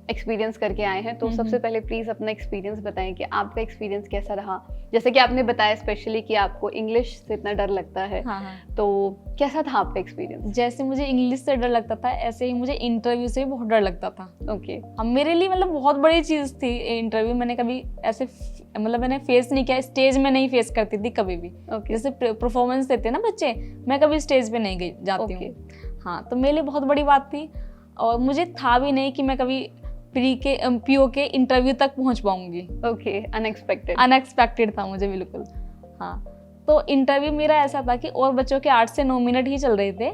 एक्सपीरियंस करके आए हैं, तो सबसे पहले प्लीज अपना एक्सपीरियंस बताएं कि आपका एक्सपीरियंस कैसा रहा। जैसे कि आपने बताया स्पेशली कि आपको इंग्लिश से इतना डर लगता है, हाँ हाँ। तो कैसा था आपका एक्सपीरियंस? जैसे मुझे इंग्लिश से डर लगता था, ऐसे ही मुझे इंटरव्यू से भी बहुत डर लगता था। ओके, अब मेरे लिए मतलब बहुत बड़ी चीज़ थी इंटरव्यू। मैंने कभी ऐसे मतलब मैंने फेस नहीं किया, स्टेज में नहीं फेस करती थी कभी भी। जैसे परफॉर्मेंस देते हैं ना बच्चे, मैं कभी स्टेज पे नहीं गई जाती हूँ। हाँ, तो मेरे लिए बहुत बड़ी बात थी और मुझे था भी नहीं कि मैं कभी PO के इंटरव्यू तक पहुंच पाऊंगी। ओके, अनएक्सपेक्टेड था मुझे बिल्कुल। हाँ, तो इंटरव्यू मेरा ऐसा था कि और बच्चों के 8 से 9 मिनट ही चल रहे थे।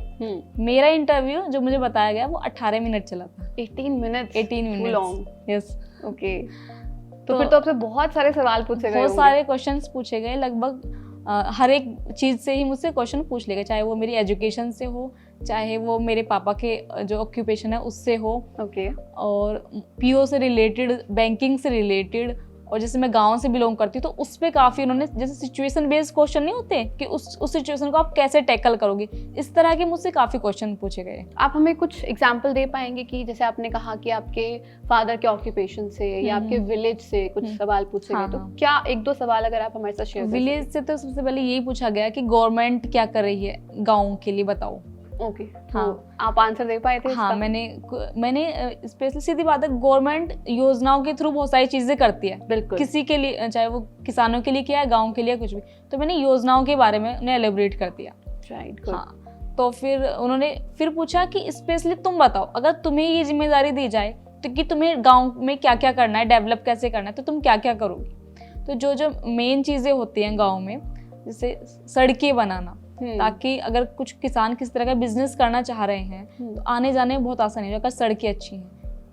मेरा इंटरव्यू जो मुझे बताया गया वो 18 मिनट चला था। 18 मिनट लॉन्ग। यस। ओके, तो फिर तो आपसे बहुत सारे सवाल पूछे गए, बहुत सारे क्वेश्चंस पूछे गए। लगभग हर एक चीज़ से ही मुझसे क्वेश्चन पूछ ले गए, चाहे वो मेरी एजुकेशन से हो, चाहे वो मेरे पापा के जो ऑक्यूपेशन है उससे हो। ओके, और PO से रिलेटेड, बैंकिंग से रिलेटेड, और जैसे मैं गांव से बिलोंग करती हूँ तो उस पर काफ़ी उन्होंने, जैसे सिचुएशन बेस्ड क्वेश्चन नहीं होते कि उस सिचुएशन को आप कैसे टैकल करोगे, इस तरह के मुझसे काफ़ी क्वेश्चन पूछे गए। आप हमें कुछ एग्जांपल दे पाएंगे कि जैसे आपने कहा कि आपके फादर के ऑक्यूपेशन से या आपके विलेज से कुछ सवाल पूछे गए, तो क्या 1-2 सवाल अगर आप हमारे साथ शेयर करें? विलेज से तो सबसे पहले यही पूछा गया कि गवर्नमेंट क्या कर रही है गाँव के लिए, बताओ। ओके, हाँ, तो आप आंसर दे पाए थे? हाँ, मैंने स्पेशली सीधी बात है, गवर्नमेंट योजनाओं के थ्रू बहुत सारी चीजें करती है। बिल्कुल, किसी के लिए, चाहे वो किसानों के लिए किया है, गांव के लिए, कुछ भी, तो मैंने योजनाओं के बारे में उन्हें एलिब्रेट कर दिया। राइट, हाँ, तो फिर उन्होंने फिर पूछा कि स्पेशली तुम बताओ, अगर तुम्हें ये जिम्मेदारी दी जाए तो कि तुम्हें गाँव में क्या क्या करना है, डेवलप कैसे करना है, तो तुम क्या क्या करोगी। तो जो मेन चीजें होती हैं गाँव में, जैसे सड़कें बनाना, ताकि अगर कुछ किसान किस तरह का बिजनेस करना चाह रहे हैं तो आने जाने में बहुत आसानी हो, अगर सड़कें अच्छी हैं,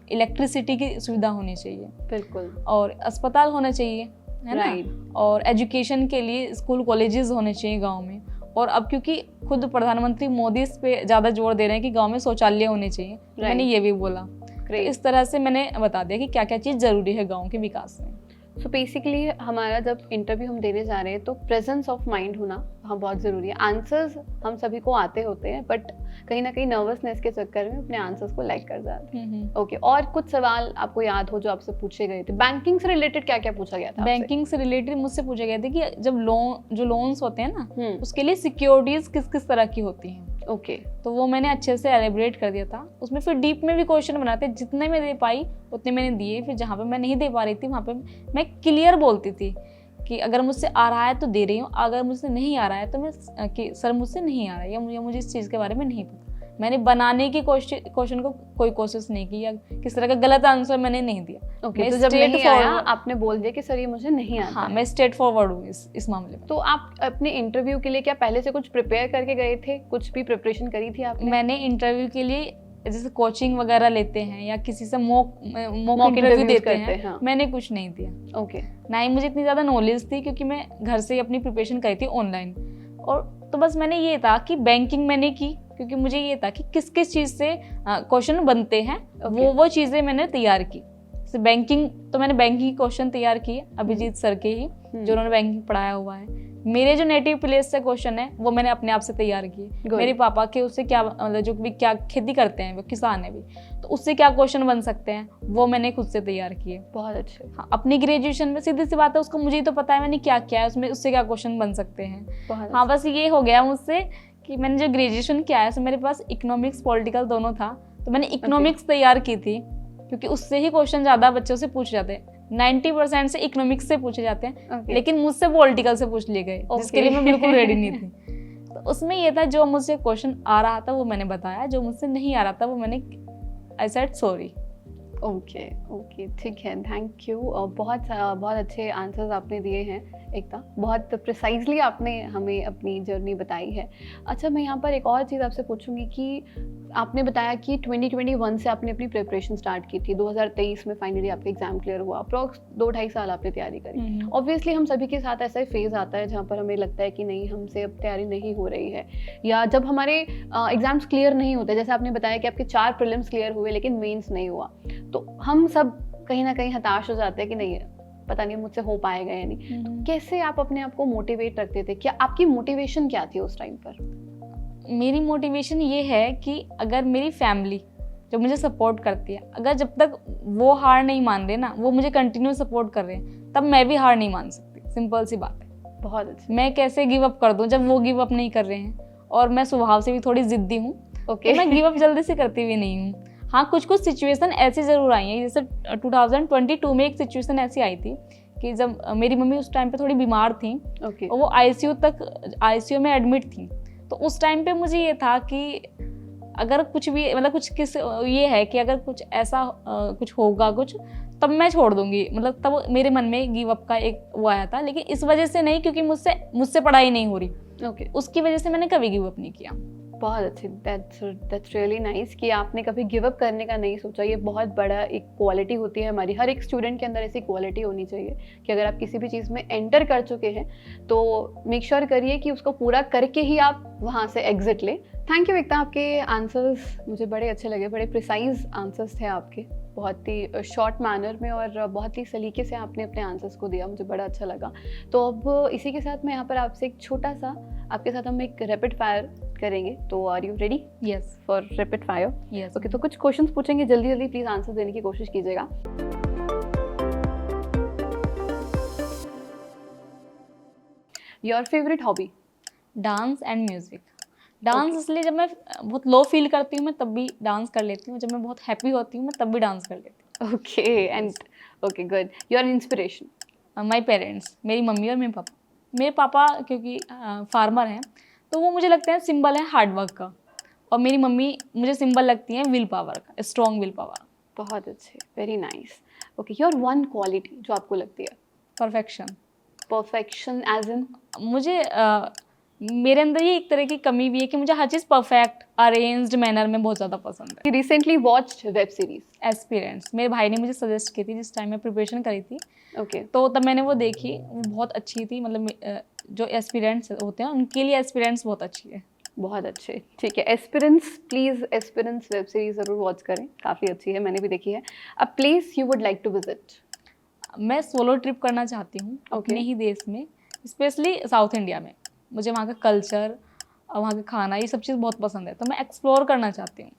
इलेक्ट्रिसिटी की सुविधा होनी चाहिए, बिल्कुल, और अस्पताल होना चाहिए, है ना, और एजुकेशन के लिए स्कूल कॉलेजेस होने चाहिए गांव में। और अब क्योंकि खुद प्रधानमंत्री मोदी इस पे ज़्यादा जोर दे रहे हैं कि गांव में शौचालय होने चाहिए, मैंने ये भी बोला। तो इस तरह से मैंने बता दिया कि क्या क्या चीज़ ज़रूरी है गाँव के विकास में। सो बेसिकली हमारा जब इंटरव्यू हम देने जा रहे हैं तो प्रेजेंस ऑफ माइंड होना हाँ बहुत ज़रूरी है। आंसर्स हम सभी को आते होते हैं बट कहीं ना कहीं नर्वसनेस के चक्कर में अपने आंसर्स को लैग कर जाते हैं। ओके, और कुछ सवाल आपको याद हो जो आपसे पूछे गए थे? बैंकिंग से रिलेटेड क्या क्या पूछा गया था? बैंकिंग से रिलेटेड मुझसे पूछा गया था कि जब लोन्स होते हैं ना उसके लिए सिक्योरिटीज किस किस तरह की होती हैं। ओके, तो वो मैंने अच्छे से एलेबरेट कर दिया था। उसमें फिर डीप में भी क्वेश्चन बनाते, जितने मैं दे पाई उतने मैंने दिए। फिर जहाँ पे मैं नहीं दे पा रही थी वहाँ पे मैं क्लियर बोलती थी कि अगर मुझसे आ रहा है तो दे रही हूँ, अगर मुझसे नहीं आ रहा है तो मैं कि सर मुझसे नहीं आ रहा है या मुझे इस चीज़ के बारे में नहीं पता। मैंने बनाने की क्वेश्चन को कोई कोशिश नहीं की या किस तरह का गलत आंसर मैंने नहीं दिया। ओके, तो जब नहीं आया आपने बोल दिया कि सर ये मुझे नहीं आता। हाँ, मैं स्ट्रेट फॉरवर्ड हूँ इस मामले में। तो आप अपने इंटरव्यू के लिए क्या पहले से कुछ प्रिपेयर करके गए थे? कुछ भी प्रिपरेशन करी थी आपने? मैंने इंटरव्यू के लिए जैसे कोचिंग वगैरह लेते हैं या किसी से मॉक इंटरव्यू देते हैं, हाँ। मैंने कुछ नहीं दिया। ओके, ना ही मुझे इतनी ज़्यादा नॉलेज थी क्योंकि मैं घर से ही अपनी प्रिपरेशन करी थी ऑनलाइन। और तो बस मैंने ये था कि बैंकिंग मैंने की क्योंकि मुझे ये था कि किस किस चीज़ से क्वेश्चन बनते हैं। वो चीज़ें मैंने तैयार की। जैसे बैंकिंग तो मैंने बैंकिंग क्वेश्चन तैयार किए अभिजीत सर के ही, जो उन्होंने बैंकिंग पढ़ाया हुआ है। मेरे जो नेटिव प्लेस से क्वेश्चन है वो मैंने अपने आप से तैयार किए। मेरे पापा के उससे क्या मतलब जो भी क्या खेती करते हैं, वो किसान है भी, तो उससे क्या क्वेश्चन बन सकते हैं वो मैंने खुद से तैयार किए। बहुत अच्छे। हाँ, अपनी ग्रेजुएशन में सीधी सी बात है, उसको मुझे ही तो पता है मैंने क्या किया है उसमें, उससे क्या क्वेश्चन बन सकते हैं। हाँ, बस ये हो गया मुझसे कि मैंने जो ग्रेजुएशन किया है उसमें मेरे पास इकोनॉमिक्स पॉलिटिकल दोनों था, तो मैंने इकोनॉमिक्स तैयार की थी क्योंकि उससे ही क्वेश्चन ज़्यादा बच्चों से पूछे जाते हैं। 90% से इकोनॉमिक्स से पूछे जाते हैं, लेकिन मुझसे पॉलिटिकल से पूछ लिए गए, जिसके लिए मैं बिल्कुल रेडी नहीं थी। तो उसमें ये था, जो मुझसे क्वेश्चन आ रहा था वो मैंने बताया, जो मुझसे नहीं आ रहा था वो मैंने I said sorry. Okay okay, ठीक है, थैंक यू। बहुत अच्छे आंसर्स आपने दिए हैं एकता, बहुत प्रिसाइजली आपने हमें अपनी जर्नी बताई है। अच्छा, मैं यहाँ पर एक और चीज़ आपसे पूछूंगी कि आपने बताया कि 2021 से आपने अपनी प्रिपरेशन स्टार्ट की थी, 2023 में फाइनली आपका एग्जाम क्लियर हुआ, अप्रॉक्स 2-2.5 साल आपने तैयारी करी। ऑब्वियसली हम सभी के साथ ऐसा फेज आता है जहाँ पर हमें लगता है कि नहीं, हमसे अब तैयारी नहीं हो रही है, या जब हमारे एग्जाम्स क्लियर नहीं होते, जैसे आपने बताया कि आपके 4 प्रीलिम्स क्लियर हुए लेकिन मेंस नहीं हुआ, तो हम सब कहीं ना कहीं हताश हो जाते हैं कि नहीं, पता नहीं मुझसे हो पाएगा या नहीं। तो कैसे आप अपने आप को मोटिवेट रखते थे? क्या आपकी मोटिवेशन क्या थी उस टाइम पर? मेरी मोटिवेशन ये है कि अगर मेरी फैमिली जो मुझे सपोर्ट करती है, अगर जब तक वो हार नहीं मान रहे ना, वो मुझे कंटिन्यू सपोर्ट कर रहे हैं, तब मैं भी हार नहीं मान सकती। सिंपल सी बात है। बहुत अच्छा। मैं कैसे गिव अप कर दूं जब वो गिव अप नहीं कर रहे हैं? और मैं स्वभाव से भी थोड़ी जिद्दी हूँ, तो मैं गिव अप जल्दी से करती भी नहीं हूँ। हाँ, कुछ कुछ सिचुएशन ऐसी ज़रूर आई हैं, जैसे 2022 में एक सिचुएशन ऐसी आई थी कि जब मेरी मम्मी उस टाइम पे थोड़ी बीमार थी, और वो आईसीयू में एडमिट थी। तो उस टाइम पे मुझे ये था कि अगर कुछ भी मतलब ये है कि अगर कुछ ऐसा कुछ होगा कुछ, तब मैं छोड़ दूंगी, मतलब तब मेरे मन में गिव अप का एक वो आया था। लेकिन इस वजह से नहीं क्योंकि मुझसे पढ़ाई नहीं हो रही, उसकी वजह से मैंने कभी गिव अप नहीं किया। बहुत अच्छी, दैट्स रियली नाइस कि आपने कभी गिव अप करने का नहीं सोचा। ये बहुत बड़ा एक क्वालिटी होती है हमारी, हर एक स्टूडेंट के अंदर ऐसी क्वालिटी होनी चाहिए कि अगर आप किसी भी चीज़ में एंटर कर चुके हैं तो मेक श्योर करिए कि उसको पूरा करके ही आप वहाँ से एग्जिट लें। थैंक यू एकता, आपके आंसर्स मुझे बड़े अच्छे लगे, बड़े प्रिसाइज आंसर्स थे आपके, बहुत ही शॉर्ट मैनर में और बहुत ही सलीके से आपने अपने आंसर्स को दिया, मुझे बड़ा अच्छा लगा। तो अब इसी के साथ मैं यहाँ पर आपसे एक छोटा सा, आपके साथ हम एक रैपिड फायर करेंगे, तो are you ready? Yes, for rapid fire. Yes. Okay, तो कुछ क्वेश्चंस पूछेंगे, जल्दी जल्दी प्लीज आंसर देने की कोशिश कीजिएगा। Your favourite hobby? Dance and music. Dance इसलिए जब मैं बहुत लो फील करती हूँ मैं तब भी डांस कर लेती हूँ, जब मैं बहुत हैप्पी होती हूँ मैं तब भी डांस कर लेती हूँ। Okay, and okay, good. Your inspiration? My parents, मेरी मम्मी और मेरे पापा। मेरे पापा क्योंकि फार्मर हैं, तो वो मुझे लगता है सिंबल है हार्डवर्क का, और मेरी मम्मी मुझे सिंबल लगती है विल पावर का, स्ट्रॉन्ग विल पावर। बहुत अच्छे, very nice. Okay, your one quality जो आपको लगती है? परफेक्शन। Perfection as in? मुझे मेरे अंदर ये एक तरह की कमी भी है कि मुझे हर चीज़ परफेक्ट अरेंज्ड मैनर में बहुत ज़्यादा पसंद है। Recently watched web series? Aspirants, मेरे भाई ने मुझे सजेस्ट की थी जिस टाइम मैं प्रिपरेशन करी थी। ओके, तो तब मैंने वो देखी, वो बहुत अच्छी थी। मतलब जो एस्पिरेंट्स होते हैं उनके लिए एस्पिरेंट्स बहुत अच्छी है। बहुत अच्छे, ठीक है। Aspirants, please aspirants web series ज़रूर वॉच करें, काफ़ी अच्छी है, मैंने भी देखी है। A place you would like to visit? मैं सोलो ट्रिप करना चाहती हूँ अपने ही देश में, स्पेशली साउथ इंडिया में। मुझे वहाँ का कल्चर और वहाँ का खाना ये सब चीज़ बहुत पसंद है, तो मैं एक्सप्लोर करना चाहती हूँ।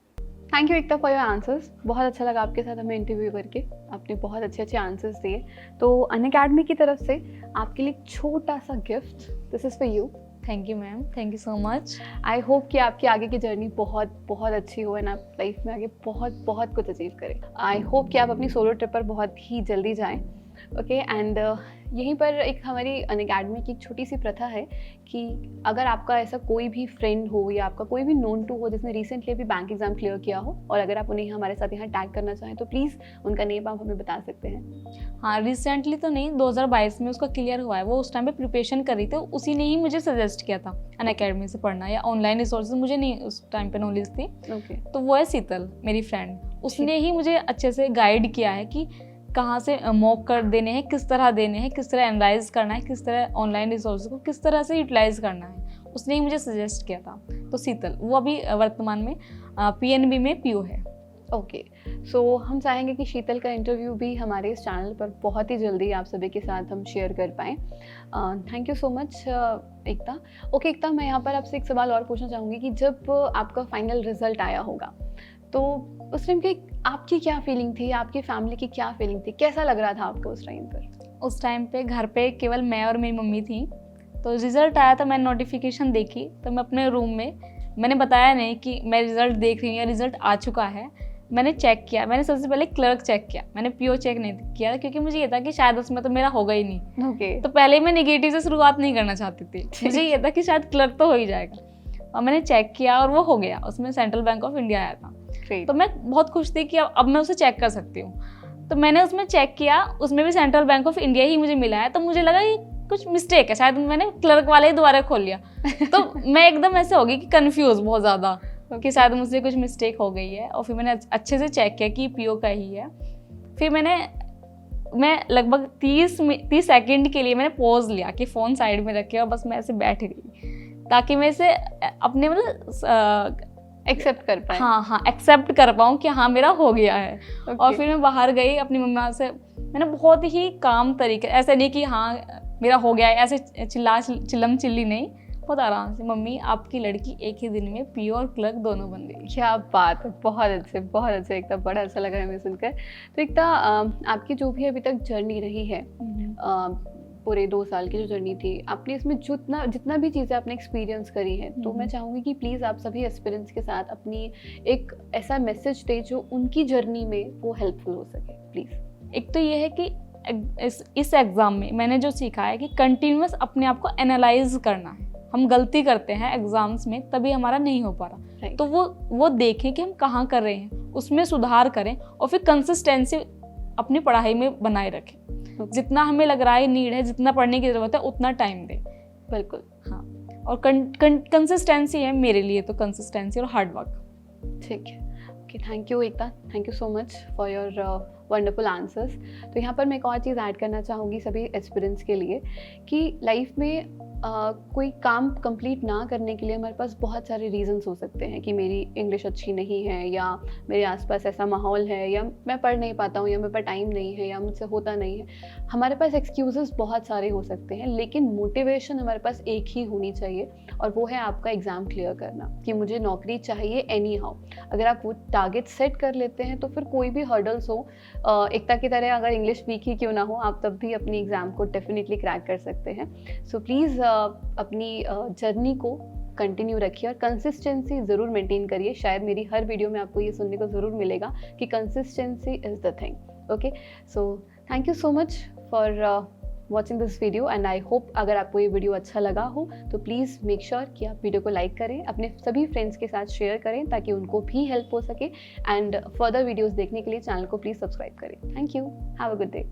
Thank you Ekta for your answers. बहुत अच्छा लगा आपके साथ हमें इंटरव्यू करके, आपने बहुत अच्छे अच्छे आंसर्स दिए। तो अनअकैडमी की तरफ से आपके लिए एक छोटा सा gift, this is for you. Thank you ma'am, thank you so much. I hope कि आपकी आगे की जर्नी बहुत बहुत अच्छी हो एंड आप लाइफ में आगे बहुत बहुत कुछ अचीव करें। आई होप कि आप अपनी सोलो ट्रिप पर बहुत ही जल्दी जाएं। ओके एंड यहीं पर एक हमारी अनअकैडमी की एक छोटी सी प्रथा है कि अगर आपका ऐसा कोई भी फ्रेंड हो या आपका कोई भी नोन टू हो जिसने रिसेंटली अभी बैंक एग्जाम क्लियर किया हो, और अगर आप उन्हें हमारे साथ यहाँ टैग करना चाहें तो प्लीज़ उनका नेम आप हमें बता सकते हैं। हाँ, रिसेंटली तो नहीं, 2022 में उसका क्लियर हुआ है। वो उस टाइम पे प्रिपरेशन कर रही थी, उसी ने ही मुझे सजेस्ट किया था अनअकैडमी से पढ़ना, या ऑनलाइन रिसोर्सेज मुझे नहीं उस टाइम पे नॉलेज थी। ओके, तो वो है शीतल, मेरी फ्रेंड। उसने ही मुझे अच्छे से गाइड किया है कि कहाँ से मॉक कर देने हैं, किस तरह देने हैं, किस तरह एनालाइज करना है, किस तरह ऑनलाइन रिसोर्स को किस तरह से यूटिलाइज करना है, उसने ही मुझे सजेस्ट किया था। तो शीतल, वो अभी वर्तमान में PNB में PO है। ओके, सो हम चाहेंगे कि शीतल का इंटरव्यू भी हमारे इस चैनल पर बहुत ही जल्दी आप सभी के साथ हम शेयर कर पाएँ। Thank you so much Ekta. Okay Ekta, मैं यहाँ पर आपसे एक सवाल और पूछना चाहूँगी कि जब आपका फाइनल रिजल्ट आया होगा तो उस टाइम की आपकी क्या फीलिंग थी, आपकी फैमिली की क्या फीलिंग थी, कैसा लग रहा था आपको उस टाइम पर? उस टाइम पे घर पे केवल मैं और मेरी मम्मी थी। तो रिज़ल्ट आया तो मैंने नोटिफिकेशन देखी, तो मैं अपने रूम में, मैंने बताया नहीं कि मैं रिज़ल्ट देख रही हूँ या रिज़ल्ट आ चुका है। मैंने चेक किया, मैंने सबसे पहले क्लर्क चेक किया, मैंने PO चेक नहीं किया, क्योंकि मुझे ये था कि शायद उसमें तो मेरा होगा ही नहीं। ओके, तो पहले मैं नेगेटिव से शुरुआत नहीं करना चाहती थी, मुझे ये था कि शायद क्लर्क तो हो ही जाएगा, और मैंने चेक किया और वो हो गया। उसमें सेंट्रल बैंक ऑफ इंडिया आया था। तो मैं बहुत खुश थी कि अब मैं उसे चेक कर सकती हूँ। तो मैंने उसमें चेक किया, उसमें भी सेंट्रल बैंक ऑफ इंडिया ही मुझे मिला है। तो मुझे लगा ये कुछ मिस्टेक है, शायद मैंने क्लर्क वाले ही दोबारा खोल लिया। तो मैं एकदम ऐसे हो गई कि कंफ्यूज बहुत ज़्यादा कि शायद मुझसे कुछ मिस्टेक हो गई है। और फिर मैंने अच्छे से चेक किया कि PO का ही है। फिर मैं लगभग 30 सेकंड के लिए मैंने पॉज लिया कि फ़ोन साइड में रखे और बस मैं ऐसे बैठ गई, ताकि मैं इसे अपने मतलब एक्सेप्ट कर पाए। हाँ, एक्सेप्ट कर पाऊँ कि हाँ मेरा हो गया है। Okay. और फिर मैं बाहर गई अपनी मम्मा से, मैंने बहुत ही काम तरीके, ऐसे नहीं कि हाँ मेरा हो गया है, ऐसे चिल्लम चिल्ली नहीं, बहुत आराम से, मम्मी आपकी लड़की एक ही दिन में PO और क्लर्क दोनों बन गई। क्या बात है, बहुत अच्छे एकदम, बड़ा अच्छा लगा हमें सुनकर। तो एकता, आपकी जो भी अभी तक जर्नी रही है, पूरे 2 साल की जो जर्नी थी, आपने इसमें जितना भी चीज़ें आपने एक्सपीरियंस करी है, तो मैं चाहूँगी कि प्लीज़ आप सभी एस्पिरेंट्स के साथ अपनी एक ऐसा मैसेज दे जो उनकी जर्नी में वो हेल्पफुल हो सके, प्लीज़। एक तो ये है कि इस एग्ज़ाम में मैंने जो सीखा है कि कंटिन्यूअस अपने आप को एनालाइज करना है। हम गलती करते हैं एग्ज़ाम्स में, तभी हमारा नहीं हो पा रहा। तो वो देखें कि हम कहाँ कर रहे हैं, उसमें सुधार करें, और फिर कंसिस्टेंसी अपनी पढ़ाई में बनाए रखें। जितना हमें लग रहा है नीड है, जितना पढ़ने की ज़रूरत है, उतना टाइम दें। बिल्कुल, हाँ। और कंसिस्टेंसी है मेरे लिए, तो कंसिस्टेंसी और हार्ड वर्क। ठीक है। Okay, thank you Ekta, thank you so much for your wonderful answers. तो यहाँ पर मैं एक और चीज़ ऐड करना चाहूँगी सभी एस्पिरेंट्स के लिए कि लाइफ में कोई काम कंप्लीट ना करने के लिए हमारे पास बहुत सारे रीजंस हो सकते हैं कि मेरी इंग्लिश अच्छी नहीं है, या मेरे आसपास ऐसा माहौल है, या मैं पढ़ नहीं पाता हूँ, या मेरे पास टाइम नहीं है, या मुझसे होता नहीं है। हमारे पास एक्सक्यूज़ेस बहुत सारे हो सकते हैं, लेकिन मोटिवेशन हमारे पास एक ही होनी चाहिए, और वो है आपका एग्ज़ाम क्लियर करना, कि मुझे नौकरी चाहिए एनी हाउ। अगर आप वो टारगेट सेट कर लेते हैं तो फिर कोई भी हर्डल्स हो, एकता की तरह अगर इंग्लिश वीक ही क्यों ना हो, आप तब भी अपनी एग्ज़ाम को डेफिनेटली क्रैक कर सकते हैं। सो प्लीज़ अपनी जर्नी को कंटिन्यू रखिए और कंसिस्टेंसी ज़रूर मेंटेन करिए। शायद मेरी हर वीडियो में आपको ये सुनने को ज़रूर मिलेगा कि consistency is the thing. Okay, so thank you so much for watching this video and I hope अगर आपको ये वीडियो अच्छा लगा हो तो प्लीज़ मेक श्योर कि आप वीडियो को लाइक करें, अपने सभी फ्रेंड्स के साथ शेयर करें ताकि उनको भी हेल्प हो सके, एंड फर्दर वीडियोज़ देखने के लिए चैनल को प्लीज़ सब्सक्राइब करें। Thank you, have a good day.